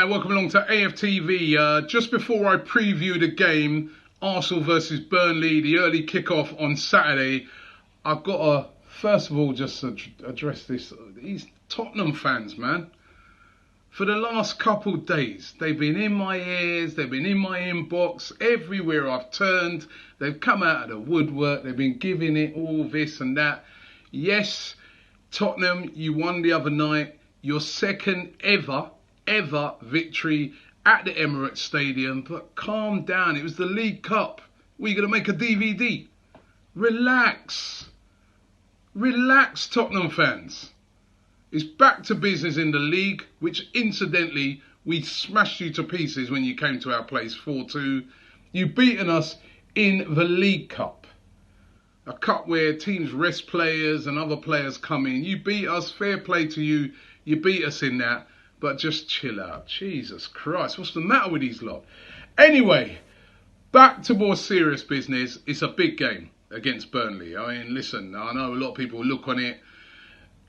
Hi, welcome along to AFTV. Just before I preview the game, Arsenal versus Burnley, the early kickoff on Saturday, I've got to, first of all, just address these Tottenham fans, man. For the last couple of days, they've been in my ears, they've been in my inbox, everywhere I've turned, they've come out of the woodwork, they've been giving it all this and that. Yes, Tottenham, you won the other night, your second ever victory at the Emirates Stadium, but calm down, it was the League Cup. We're going to make a DVD. Relax, Tottenham fans. It's back to business in the league, which incidentally, we smashed you to pieces when you came to our place 4-2. You've beaten us in the League Cup. A cup where teams rest players and other players come in. You beat us, fair play to you. You beat us in that. But just chill out. Jesus Christ, what's the matter with these lot? Anyway, back to more serious business. It's a big game against Burnley. I mean, listen, I know a lot of people look on it.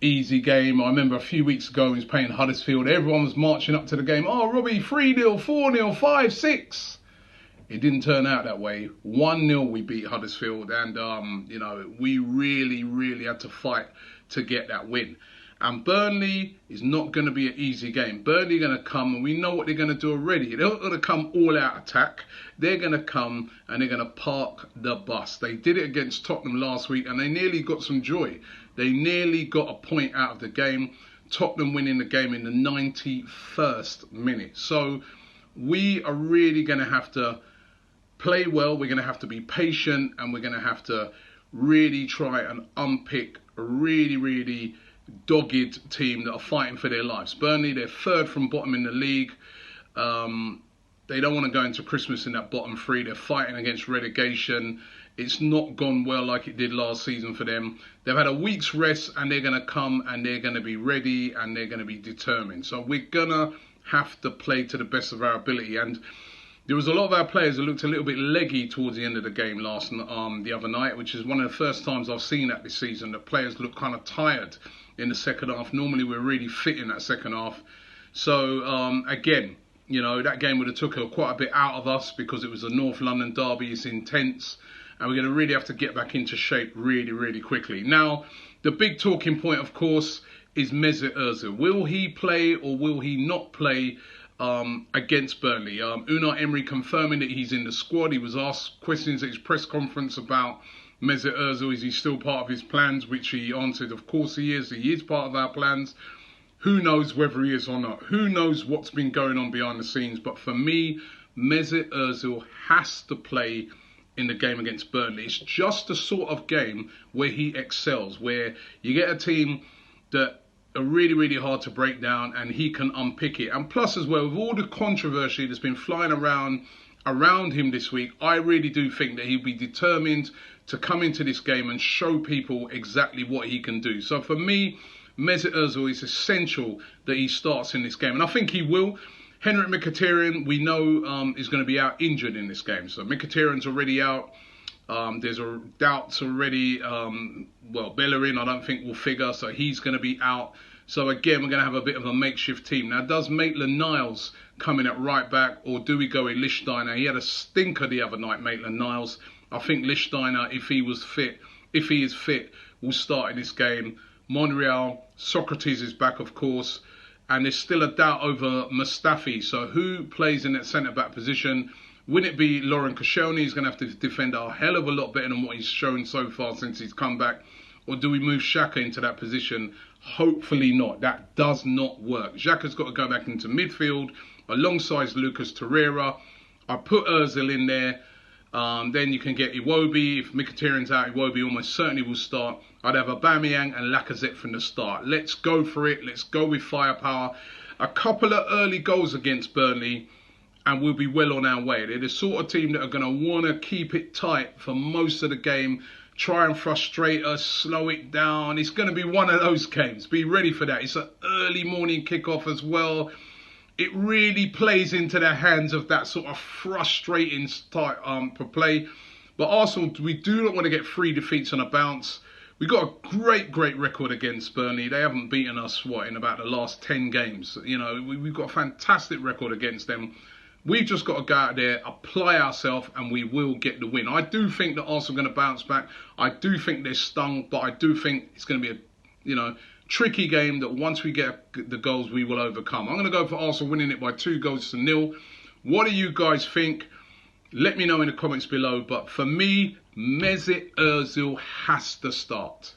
Easy game. I remember a few weeks ago, he was playing Huddersfield. Everyone was marching up to the game. Oh, Robbie, 3-0, 4-0, 5-6. It didn't turn out that way. 1-0 we beat Huddersfield. And, you know, we really had to fight to get that win. And Burnley is not going to be an easy game. Burnley are going to come, and we know what they're going to do already. They're not going to come all-out attack. They're going to come, and they're going to park the bus. They did it against Tottenham last week, and they nearly got some joy. They nearly got a point out of the game. Tottenham winning the game in the 91st minute. So we are really going to have to play well. We're going to have to be patient, and we're going to have to really try and unpick a really dogged team that are fighting for their lives. Burnley, they're third from bottom in the league. They don't want to go into Christmas in that bottom three. They're fighting against relegation. It's not gone well like it did last season for them. They've had a week's rest, and they're going to come and they're going to be ready and they're going to be determined. So we're going to have to play to the best of our ability. And there was a lot of our players that looked a little bit leggy towards the end of the game the other night, which is one of the first times I've seen that this season, that players look kind of tired in the second half. Normally we're really fit in that second half. So again, you know, that game would have took quite a bit out of us because it was a North London derby. It's intense, and we're going to really have to get back into shape really quickly. Now, the big talking point, of course, is Mesut Ozil. Will he play or will he not play against Burnley? Unai Emery confirming that he's in the squad. He was asked questions at his press conference about Mesut Ozil. Is he still part of his plans? Which he answered, of course he is. He is part of our plans. Who knows whether he is or not? Who knows what's been going on behind the scenes? But for me, Mesut Ozil has to play in the game against Burnley. It's just the sort of game where he excels, where you get a team that are really hard to break down, and he can unpick it. And plus as well, with all the controversy that's been flying around him this week, I really do think that he'll be determined to come into this game and show people exactly what he can do. So for me, Mesut Ozil is essential that he starts in this game, and I think he will. Henrik Mkhitaryan, we know, is going to be out injured in this game. So Mkhitaryan's already out. There's doubts already. Well, Bellerin, I don't think will figure, so he's going to be out. So again, we're going to have a bit of a makeshift team. Now, does Maitland-Niles come in at right back, or do we go with Lichtsteiner? He had a stinker the other night, Maitland-Niles. I think Lichtsteiner, if he is fit, will start in this game. Monreal, Socrates is back, of course. And there's still a doubt over Mustafi. So who plays in that centre-back position? Would it be Lauren Koscielny? He's going to have to defend a hell of a lot better than what he's shown so far since he's come back. Or do we move Xhaka into that position? Hopefully not. That does not work. Xhaka's got to go back into midfield alongside Lucas Torreira. I put Ozil in there. Then you can get Iwobi. If Mkhitaryan's out, Iwobi almost certainly will start. I'd have Aubameyang and Lacazette from the start. Let's go for it. Let's go with firepower. A couple of early goals against Burnley, and we'll be well on our way. They're the sort of team that are going to want to keep it tight for most of the game, try and frustrate us, slow it down. It's going to be one of those games. Be ready for that. It's an early morning kickoff as well. It really plays into the hands of that sort of frustrating start for play. But Arsenal, we do not want to get 3 defeats on a bounce. We got a great record against Burnley. They haven't beaten us, in about the last 10 games. You know, we've got a fantastic record against them. We've just got to go out there, apply ourselves, and we will get the win. I do think that Arsenal are going to bounce back. I do think they're stung, but I do think it's going to be a, tricky game that once we get the goals, we will overcome. I'm going to go for Arsenal winning it by 2-0. What do you guys think? Let me know in the comments below. But for me, Mesut Ozil has to start.